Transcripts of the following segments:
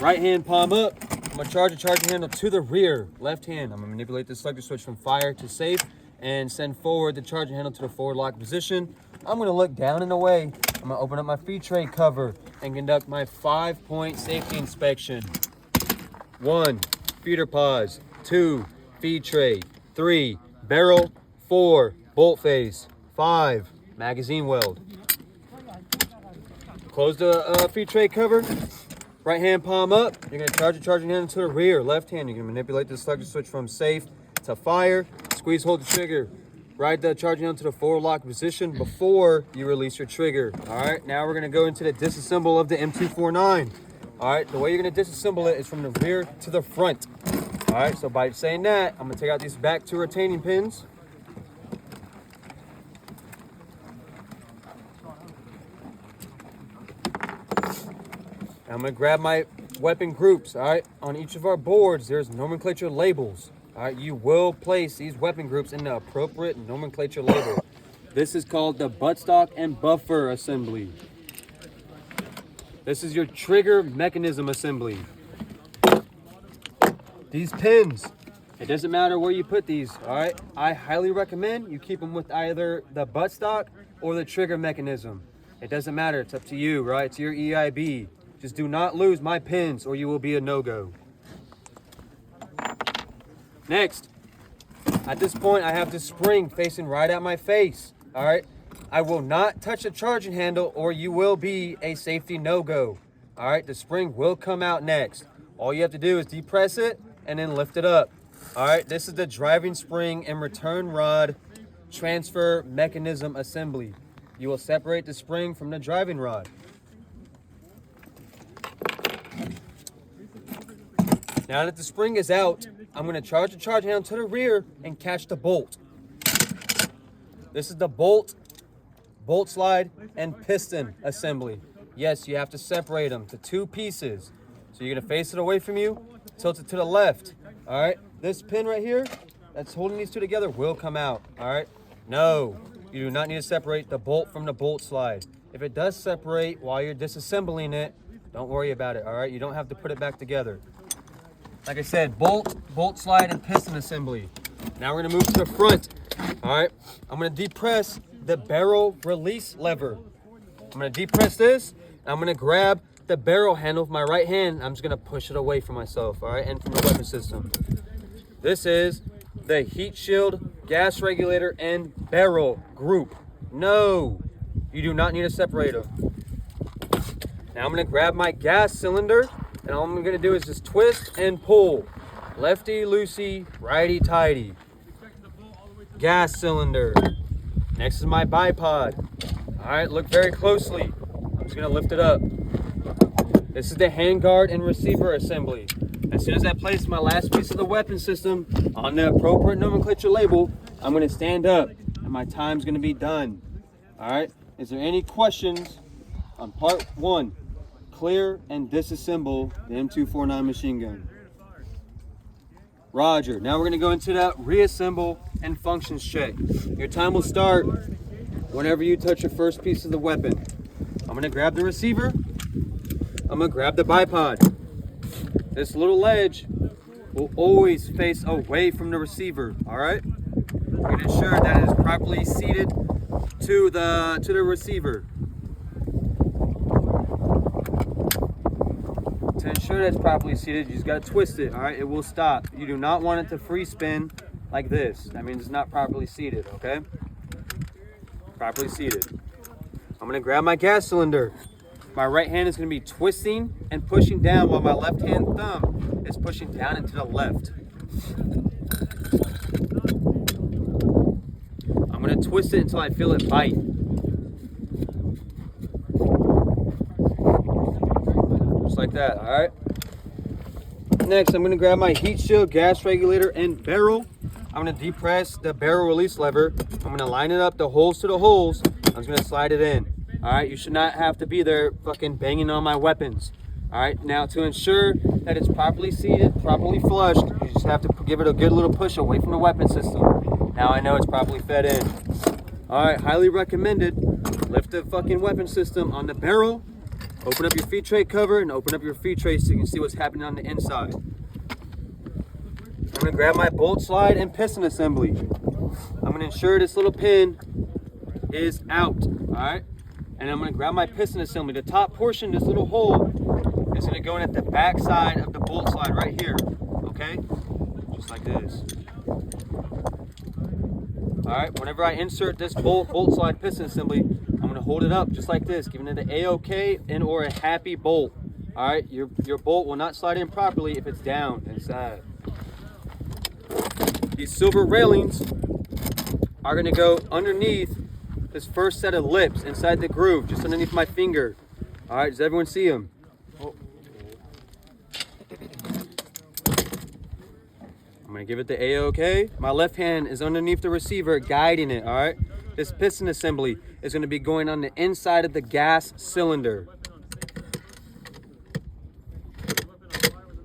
Right hand palm up. I'm gonna charge the charging handle to the rear. Left hand, I'm gonna manipulate the selector switch from fire to safe and send forward the charging handle to the forward lock position. I'm gonna look down and away. I'm gonna open up my feed tray cover and conduct my 5-point safety inspection. 1, feeder pause. 2, feed tray. 3, barrel. 4, bolt face. 5, magazine weld. Close the feed tray cover. Right hand palm up. You're gonna charge the charging handle to the rear. Left hand, you're gonna manipulate the selector switch from safe to fire. Squeeze, hold the trigger. Ride the charging handle to the forward lock position before you release your trigger. All right, now we're gonna go into the disassemble of the M249. All right, the way you're gonna disassemble it is from the rear to the front. All right, so by saying that, I'm gonna take out these back 2 retaining pins. I'm gonna grab my weapon groups, all right? On each of our boards, there's nomenclature labels, all right? You will place these weapon groups in the appropriate nomenclature label. This is called the buttstock and buffer assembly. This is your trigger mechanism assembly. These pins, it doesn't matter where you put these, all right? I highly recommend you keep them with either the buttstock or the trigger mechanism. It doesn't matter, it's up to you, right? It's your EIB. Just do not lose my pins or you will be a no-go. Next, at this point, I have the spring facing right at my face, all right? I will not touch the charging handle or you will be a safety no-go, all right? The spring will come out next. All you have to do is depress it and then lift it up, all right? This is the driving spring and return rod transfer mechanism assembly. You will separate the spring from the driving rod. Now that the spring is out, I'm gonna charge the charging handle to the rear and catch the bolt. This is the bolt slide, and piston assembly. Yes, you have to separate them to 2 pieces. So you're gonna face it away from you, tilt it to the left, all right? This pin right here, that's holding these 2 together will come out, all right? No, you do not need to separate the bolt from the bolt slide. If it does separate while you're disassembling it, don't worry about it, all right? You don't have to put it back together. Like I said, bolt slide, and piston assembly. Now we're gonna move to the front, all right? I'm gonna depress the barrel release lever. I'm gonna depress this, and I'm gonna grab the barrel handle with my right hand. I'm just gonna push it away from myself, all right, and from the weapon system. This is the heat shield, gas regulator, and barrel group. No, you do not need to separate them. Now I'm gonna grab my gas cylinder, and all I'm gonna do is just twist and pull. Lefty loosey, righty tighty. Gas cylinder. Next is my bipod. All right, look very closely. I'm just gonna lift it up. This is the handguard and receiver assembly. As soon as I place my last piece of the weapon system on the appropriate nomenclature label, I'm gonna stand up and my time's gonna be done. All right, is there any questions on part 1? Clear and disassemble the M249 machine gun. Roger. Now we're going to go into that reassemble and functions check. Your time will start whenever you touch your first piece of the weapon. I'm going to grab the receiver. I'm going to grab the bipod. This little ledge will always face away from the receiver, all right? We're going to ensure that it is properly seated to the receiver. To ensure that it's properly seated, you just got to twist it, all right? It will stop. You do not want it to free spin like this. That means it's not properly seated, okay? Properly seated. I'm gonna grab my gas cylinder. My right hand is gonna be twisting and pushing down while my left hand thumb is pushing down and to the left. I'm gonna twist it until I feel it bite. Like that, all right? Next, I'm gonna grab my heat shield, gas regulator, and barrel. I'm gonna depress the barrel release lever. I'm gonna line it up, the holes to the holes. I'm just gonna slide it in, all right? You should not have to be there fucking banging on my weapons, all right? Now, to ensure that it's properly seated, properly flushed, you just have to give it a good little push away from the weapon system. Now I know it's properly fed in. All right, highly recommended. Lift the fucking weapon system on the barrel Open up your feed tray cover and open up your feed tray so you can see what's happening on the inside. I'm gonna grab my bolt slide and piston assembly. I'm gonna ensure this little pin is out, all right? And I'm gonna grab my piston assembly. The top portion, this little hole, is gonna go in at the back side of the bolt slide right here, okay? Just like this. All right, whenever I insert this bolt slide piston assembly, I'm gonna hold it up just like this, giving it an A-OK and or a happy bolt. All right, your bolt will not slide in properly if it's down inside. These silver railings are gonna go underneath this first set of lips inside the groove, just underneath my finger. All right, does everyone see them? I'm gonna give it the A-OK. My left hand is underneath the receiver, guiding it, all right? This piston assembly is gonna be going on the inside of the gas cylinder.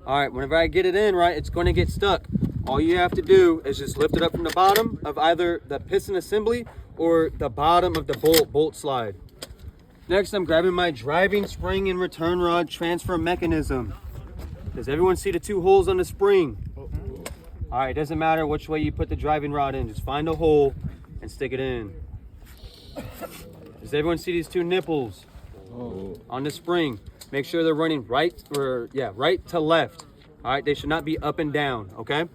All right, whenever I get it in, right, it's gonna get stuck. All you have to do is just lift it up from the bottom of either the piston assembly or the bottom of the bolt slide. Next, I'm grabbing my driving spring and return rod transfer mechanism. Does everyone see the two holes on the spring? All right, it doesn't matter which way you put the driving rod in, just find a hole and stick it in. Does everyone see these two nipples on the spring? Make sure they're running right to left. All right, they should not be up and down, okay?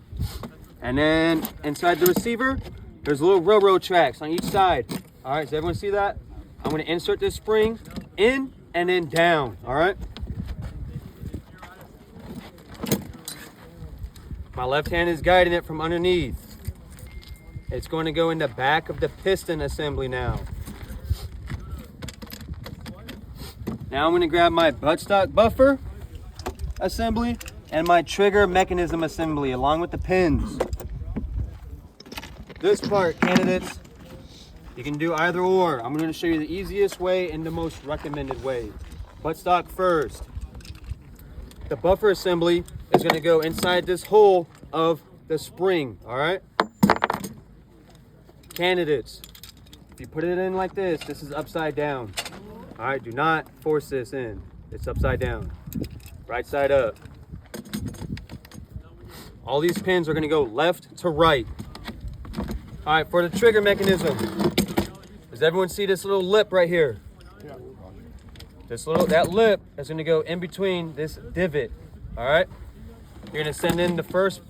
And then inside the receiver, there's little railroad tracks on each side. All right, does everyone see that? I'm gonna insert this spring in and then down, all right? My left hand is guiding it from underneath. It's going to go in the back of the piston assembly now. Now I'm going to grab my buttstock buffer assembly and my trigger mechanism assembly along with the pins. This part, candidates, you can do either or. I'm going to show you the easiest way and the most recommended way. Buttstock first. The buffer assembly is going to go inside this hole of the spring, all right? Candidates, if you put it in like this, this is upside down. All right, do not force this in. It's upside down. Right side up. All these pins are going to go left to right. All right, for the trigger mechanism, does everyone see this little lip right here? That lip is going to go in between this divot, all right? You're going to send in the first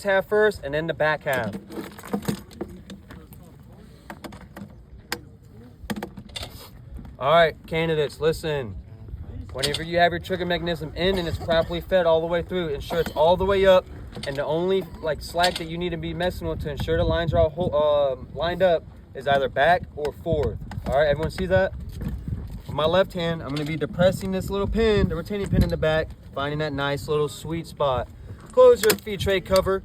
half first and then the back half. All right, candidates, listen. Whenever you have your trigger mechanism in and it's properly fed all the way through, ensure it's all the way up, and the only slack that you need to be messing with to ensure the lines are all lined up is either back or forth. All right, everyone see that? With my left hand, I'm going to be depressing this little pin, the retaining pin in the back, finding that nice little sweet spot. Close your feed tray cover.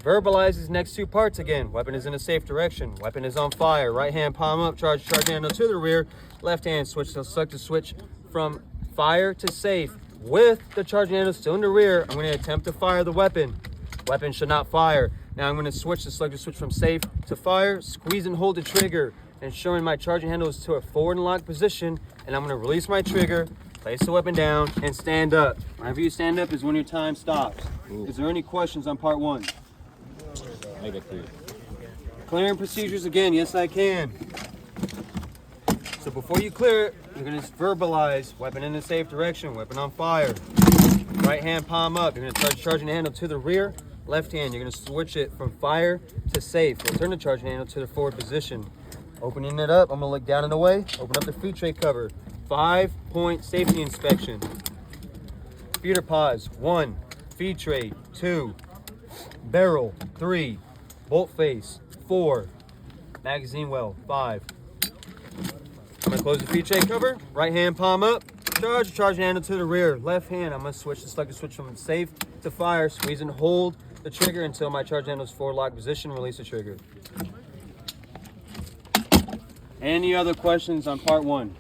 Verbalize these next two parts again. Weapon is in a safe direction. Weapon is on fire. Right hand palm up, charge handle to the rear. Left hand select the switch from fire to safe. With the charging handle still in the rear, I'm going to attempt to fire the weapon. Weapon should not fire. Now I'm going to select the switch from safe to fire. Squeeze and hold the trigger, ensuring my charging handle is to a forward and locked position. And I'm going to release my trigger, place the weapon down, and stand up. Whenever you stand up is when your time stops. Is there any questions on part one? Make it clear. Clearing procedures again, yes I can. So before you clear it, you're gonna verbalize weapon in a safe direction, weapon on fire. Right hand palm up, you're gonna charging handle to the rear. Left hand, you're gonna switch it from fire to safe. Return the charging handle to the forward position. Opening it up, I'm gonna look down and away. Open up the feed tray cover. 5-point safety inspection. Feeder pods, 1. Feed tray, 2. Barrel, 3. Bolt face, 4. Magazine well, 5. I'm gonna close the feed tray cover. Right hand palm up. Charging handle to the rear. Left hand, I'm gonna select the switch from safe to fire. Squeeze and hold the trigger until my charge handle is forward lock position. Release the trigger. Any other questions on part one?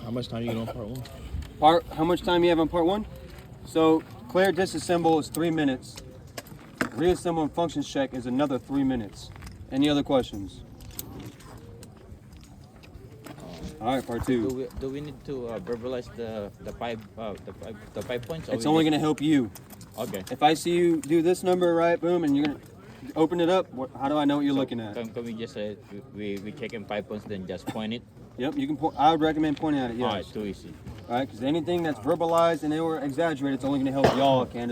How much time you get on part one? How much time you have on part one? So clear disassemble is 3 minutes. Reassemble and functions check is another 3 minutes. Any other questions? All right, part 2. Do we need to verbalize the five points? Or It's we only just- gonna help you. Okay. If I see you do this number, right, boom, and you're gonna open it up, how do I know what you're looking at? Can we just say we check in 5 points, then just point it? Yep, you can. I would recommend pointing at it. Yes. All right, too easy. All right, because anything that's verbalized and they were exaggerated, it's only gonna help y'all, Candace.